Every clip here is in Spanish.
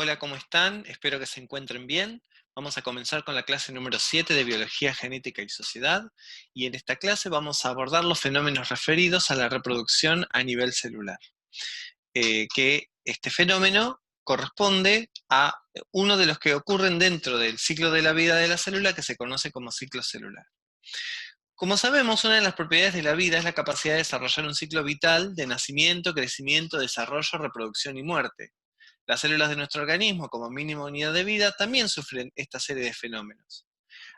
Hola, ¿cómo están? Espero que se encuentren bien. Vamos a comenzar con la clase número 7 de Biología Genética y Sociedad, y en esta clase vamos a abordar los fenómenos referidos a la reproducción a nivel celular. Que este fenómeno corresponde a uno de los que ocurren dentro del ciclo de la vida de la célula, que se conoce como ciclo celular. Como sabemos, una de las propiedades de la vida es la capacidad de desarrollar un ciclo vital de nacimiento, crecimiento, desarrollo, reproducción y muerte. Las células de nuestro organismo, como mínima unidad de vida, también sufren esta serie de fenómenos.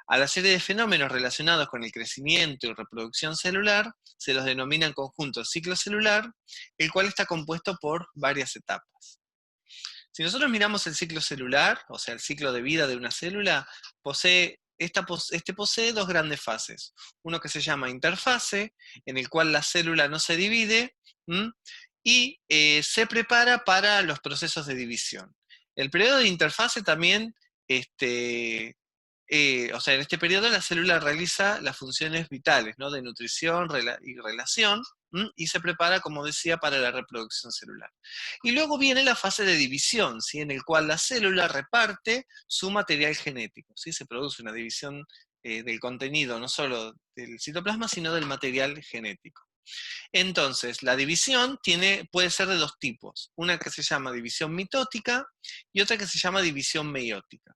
A la serie de fenómenos relacionados con el crecimiento y reproducción celular se los denomina en conjunto ciclo celular, el cual está compuesto por varias etapas. Si nosotros miramos el ciclo celular, o sea, el ciclo de vida de una célula, posee dos grandes fases. Uno que se llama interfase, en el cual la célula no se divide, y se prepara para los procesos de división. El periodo de interfase también, o sea, en este periodo la célula realiza las funciones vitales, ¿no? De nutrición y relación, y se prepara, como decía, para la reproducción celular. Y luego viene la fase de división, ¿sí? En el cual la célula reparte su material genético, ¿sí? Se produce una división del contenido, no solo del citoplasma, sino del material genético. Entonces, la división puede ser de dos tipos, una que se llama división mitótica y otra que se llama división meiótica.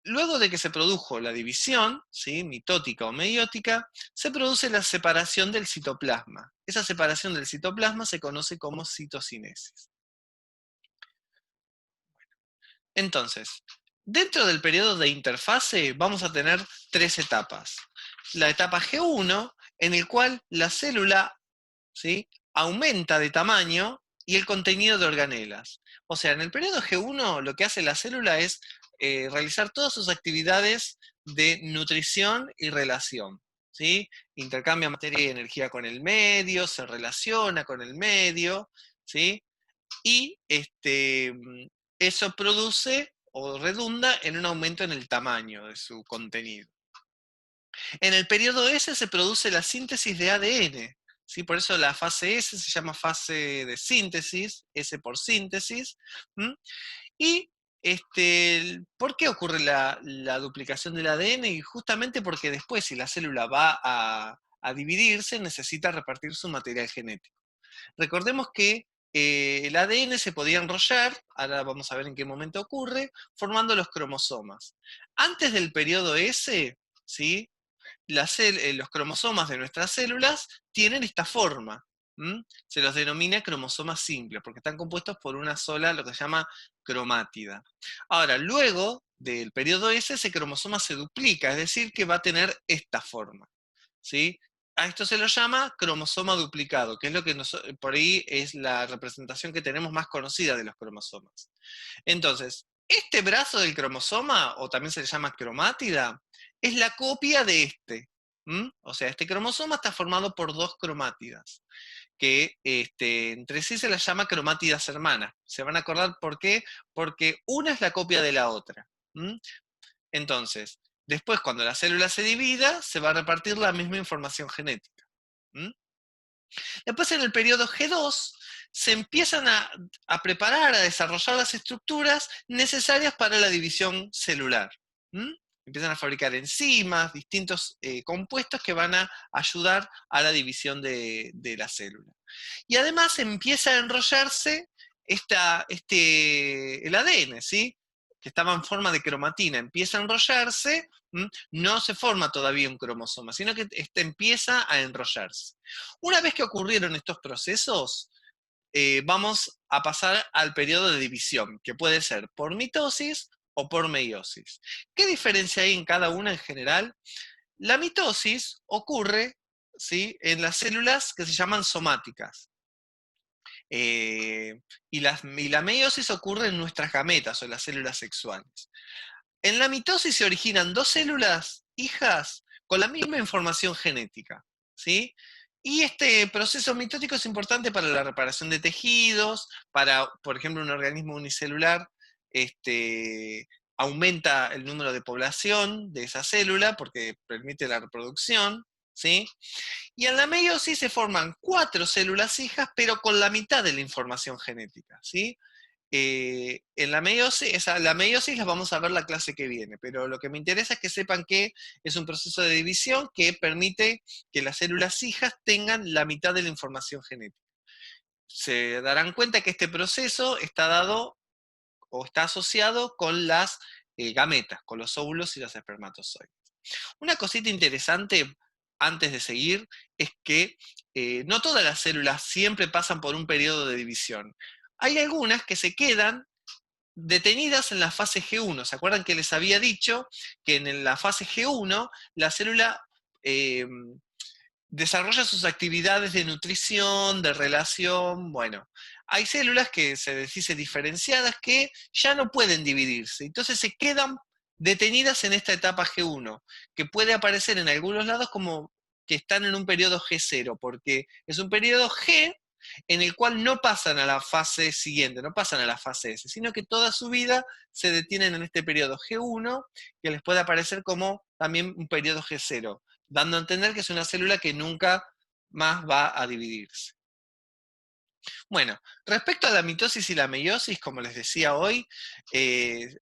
Luego de que se produjo la división, ¿sí? Mitótica o meiótica, se produce la separación del citoplasma. Esa separación del citoplasma se conoce como citocinesis. Entonces, dentro del periodo de interfase vamos a tener tres etapas. La etapa G1, en el cual la célula, ¿sí? Aumenta de tamaño y el contenido de organelas. O sea, en el periodo G1 lo que hace la célula es realizar todas sus actividades de nutrición y relación, ¿sí? Intercambia materia y energía con el medio, se relaciona con el medio, ¿sí? Y eso produce o redunda en un aumento en el tamaño de su contenido. En el periodo S se produce la síntesis de ADN, ¿sí? Por eso la fase S se llama fase de síntesis, S por síntesis. Y ¿por qué ocurre la duplicación del ADN? Y justamente porque después, si la célula va a dividirse, necesita repartir su material genético. Recordemos que el ADN se podía enrollar, ahora vamos a ver en qué momento ocurre, formando los cromosomas. Antes del periodo S, ¿sí? Los cromosomas de nuestras células tienen esta forma. Se los denomina cromosomas simples, porque están compuestos por una sola, lo que se llama cromátida. Ahora, luego del periodo S, ese cromosoma se duplica, es decir, que va a tener esta forma, ¿sí? A esto se lo llama cromosoma duplicado, que es lo que por ahí es la representación que tenemos más conocida de los cromosomas. Entonces, este brazo del cromosoma, o también se le llama cromátida, es la copia de este. O sea, este cromosoma está formado por dos cromátidas, que entre sí se las llama cromátidas hermanas. ¿Se van a acordar por qué? Porque una es la copia de la otra. Entonces, después cuando la célula se divida, se va a repartir la misma información genética. Después en el periodo G2 se empiezan a preparar, a desarrollar las estructuras necesarias para la división celular. Empiezan a fabricar enzimas, distintos compuestos que van a ayudar a la división de la célula. Y además empieza a enrollarse el ADN, ¿sí? Que estaba en forma de cromatina, empieza a enrollarse, no se forma todavía un cromosoma, sino que empieza a enrollarse. Una vez que ocurrieron estos procesos, vamos a pasar al periodo de división, que puede ser por mitosis o por meiosis. ¿Qué diferencia hay en cada una en general? La mitosis ocurre, ¿sí? En las células que se llaman somáticas. Y la meiosis ocurre en nuestras gametas o en las células sexuales. En la mitosis se originan dos células hijas con la misma información genética, ¿sí? Y este proceso mitótico es importante para la reparación de tejidos, para, por ejemplo, un organismo unicelular, aumenta el número de población de esa célula porque permite la reproducción, ¿sí? Y en la meiosis se forman cuatro células hijas, pero con la mitad de la información genética, ¿sí? en la meiosis la vamos a ver la clase que viene, pero lo que me interesa es que sepan que es un proceso de división que permite que las células hijas tengan la mitad de la información genética. Se darán cuenta que este proceso está dado o está asociado con las gametas, con los óvulos y los espermatozoides. Una cosita interesante antes de seguir es que no todas las células siempre pasan por un periodo de división. Hay algunas que se quedan detenidas en la fase G1. ¿Se acuerdan que les había dicho que en la fase G1 la célula eh, desarrolla sus actividades de nutrición, de relación? Bueno, hay células que se dice diferenciadas que ya no pueden dividirse, entonces se quedan detenidas en esta etapa G1, que puede aparecer en algunos lados como que están en un periodo G0, porque es un periodo G en el cual no pasan a la fase siguiente, no pasan a la fase S, sino que toda su vida se detienen en este periodo G1, que les puede aparecer como también un periodo G0, dando a entender que es una célula que nunca más va a dividirse. Bueno, respecto a la mitosis y la meiosis, como les decía hoy, eh,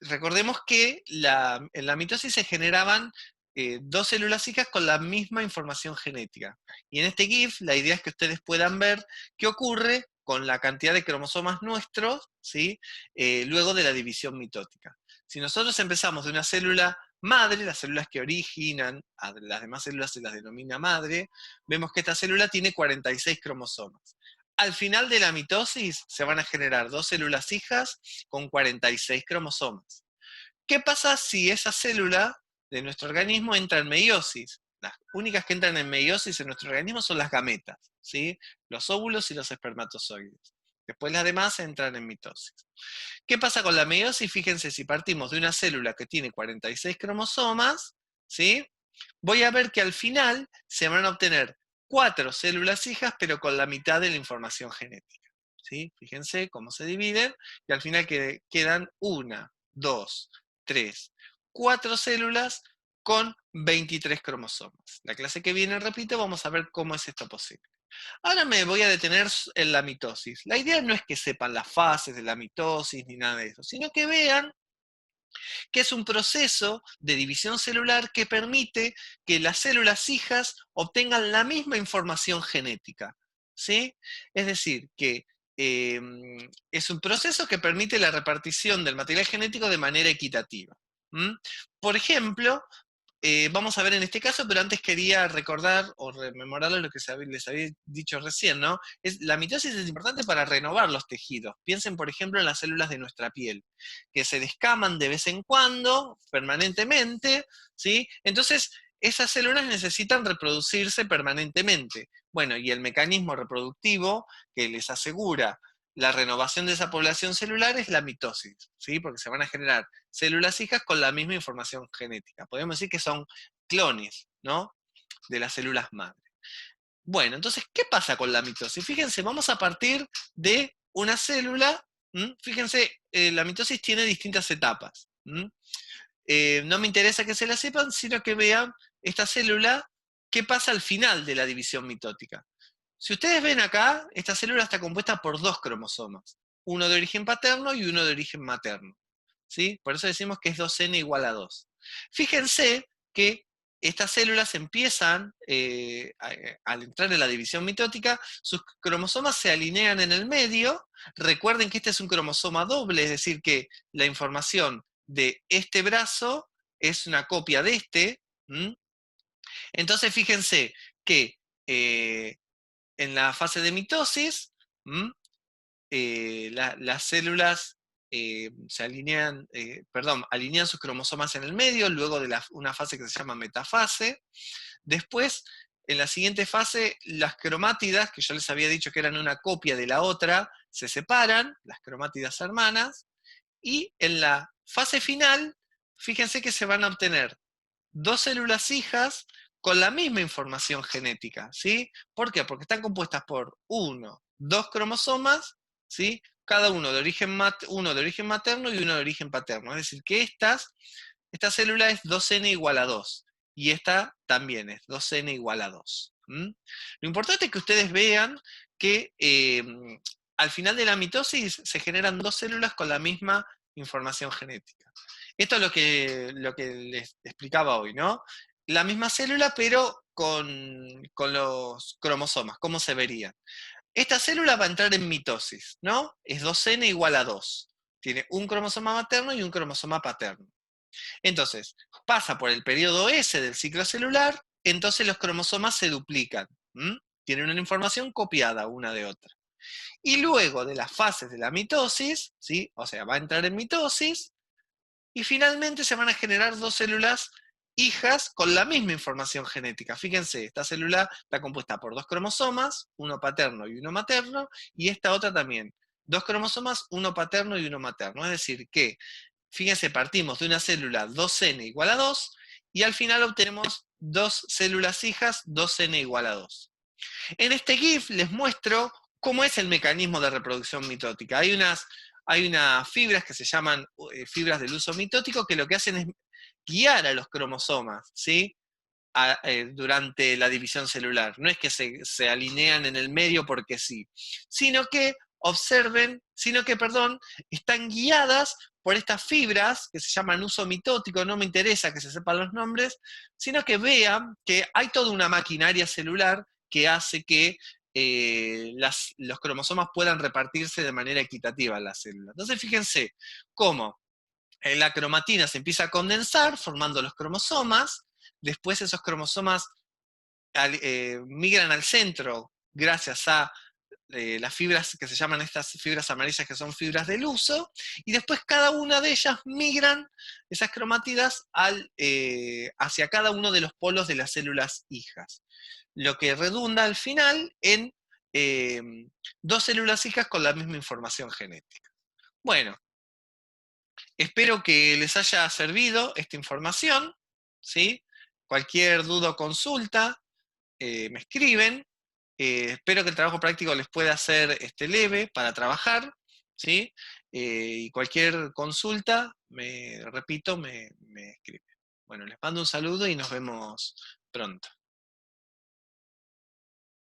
recordemos que en la mitosis se generaban dos células hijas con la misma información genética. Y en este GIF la idea es que ustedes puedan ver qué ocurre con la cantidad de cromosomas nuestros, ¿sí? Luego de la división mitótica. Si nosotros empezamos de una célula madre, las células que originan a las demás células se las denomina madre, vemos que esta célula tiene 46 cromosomas. Al final de la mitosis se van a generar dos células hijas con 46 cromosomas. ¿Qué pasa si esa célula de nuestro organismo entra en meiosis? Las únicas que entran en meiosis en nuestro organismo son las gametas, ¿sí? Los óvulos y los espermatozoides. Después las demás entran en mitosis. ¿Qué pasa con la meiosis? Fíjense, si partimos de una célula que tiene 46 cromosomas, ¿sí? Voy a ver que al final se van a obtener 4 células hijas, pero con la mitad de la información genética. ¿Sí? Fíjense cómo se dividen, y al final quedan 1, 2, 3, 4 células con 23 cromosomas. La clase que viene, repito, vamos a ver cómo es esto posible. Ahora me voy a detener en la mitosis. La idea no es que sepan las fases de la mitosis ni nada de eso, sino que vean que es un proceso de división celular que permite que las células hijas obtengan la misma información genética. ¿Sí? Es decir, que eh, es un proceso que permite la repartición del material genético de manera equitativa. ¿Mm? Por ejemplo, vamos a ver en este caso, pero antes quería recordar o rememorar lo que les había dicho recién, ¿no? La mitosis es importante para renovar los tejidos. Piensen, por ejemplo, en las células de nuestra piel, que se descaman de vez en cuando, permanentemente, ¿sí? Entonces, esas células necesitan reproducirse permanentemente. Bueno, y el mecanismo reproductivo que les asegura la renovación de esa población celular es la mitosis, ¿sí? Porque se van a generar células hijas con la misma información genética. Podemos decir que son clones, ¿no? De las células madre. Bueno, entonces, ¿qué pasa con la mitosis? Fíjense, vamos a partir de una célula. Fíjense, la mitosis tiene distintas etapas. No me interesa que se la sepan, sino que vean esta célula, qué pasa al final de la división mitótica. Si ustedes ven acá, esta célula está compuesta por dos cromosomas, uno de origen paterno y uno de origen materno. ¿Sí? Por eso decimos que es 2n igual a 2. Fíjense que estas células empiezan, al entrar en la división mitótica, sus cromosomas se alinean en el medio. Recuerden que este es un cromosoma doble, es decir, que la información de este brazo es una copia de este. Entonces fíjense que en la fase de mitosis, las células se alinean, alinean sus cromosomas en el medio, luego de una fase que se llama metafase. Después, en la siguiente fase, las cromátidas, que yo les había dicho que eran una copia de la otra, se separan, las cromátidas hermanas, y en la fase final, fíjense que se van a obtener dos células hijas con la misma información genética, ¿sí? ¿Por qué? Porque están compuestas por dos cromosomas, ¿sí? Cada uno uno de origen materno y uno de origen paterno. Es decir, que esta célula es 2n igual a 2, y esta también es 2n igual a 2. Lo importante es que ustedes vean que al final de la mitosis se generan dos células con la misma información genética. Esto es lo que les explicaba hoy, ¿no? La misma célula, pero con los cromosomas, ¿cómo se verían? Esta célula va a entrar en mitosis, ¿no? Es 2n igual a 2. Tiene un cromosoma materno y un cromosoma paterno. Entonces, pasa por el periodo S del ciclo celular, entonces los cromosomas se duplican. Tienen una información copiada una de otra. Y luego de las fases de la mitosis, ¿sí? O sea, va a entrar en mitosis, y finalmente se van a generar dos células hijas con la misma información genética. Fíjense, esta célula está compuesta por dos cromosomas, uno paterno y uno materno, y esta otra también. Dos cromosomas, uno paterno y uno materno. Es decir, que, fíjense, partimos de una célula 2n igual a 2, y al final obtenemos dos células hijas 2n igual a 2. En este GIF les muestro cómo es el mecanismo de reproducción mitótica. Hay unas fibras que se llaman fibras del uso mitótico que lo que hacen es guiar a los cromosomas, ¿sí? Durante la división celular. No es que se alinean en el medio porque sí, sino que están guiadas por estas fibras que se llaman uso mitótico. No me interesa que se sepan los nombres, sino que vean que hay toda una maquinaria celular que hace que los cromosomas puedan repartirse de manera equitativa en la célula. Entonces fíjense cómo la cromatina se empieza a condensar formando los cromosomas, después esos cromosomas migran al centro gracias a las fibras que se llaman estas fibras amarillas, que son fibras del uso, y después cada una de ellas migran esas cromatidas hacia cada uno de los polos de las células hijas, lo que redunda al final en eh, dos células hijas con la misma información genética. Bueno, espero que les haya servido esta información, ¿sí? Cualquier duda o consulta, me escriben. Espero que el trabajo práctico les pueda ser leve para trabajar, ¿sí? Y cualquier consulta, repito, me escriben. Bueno, les mando un saludo y nos vemos pronto.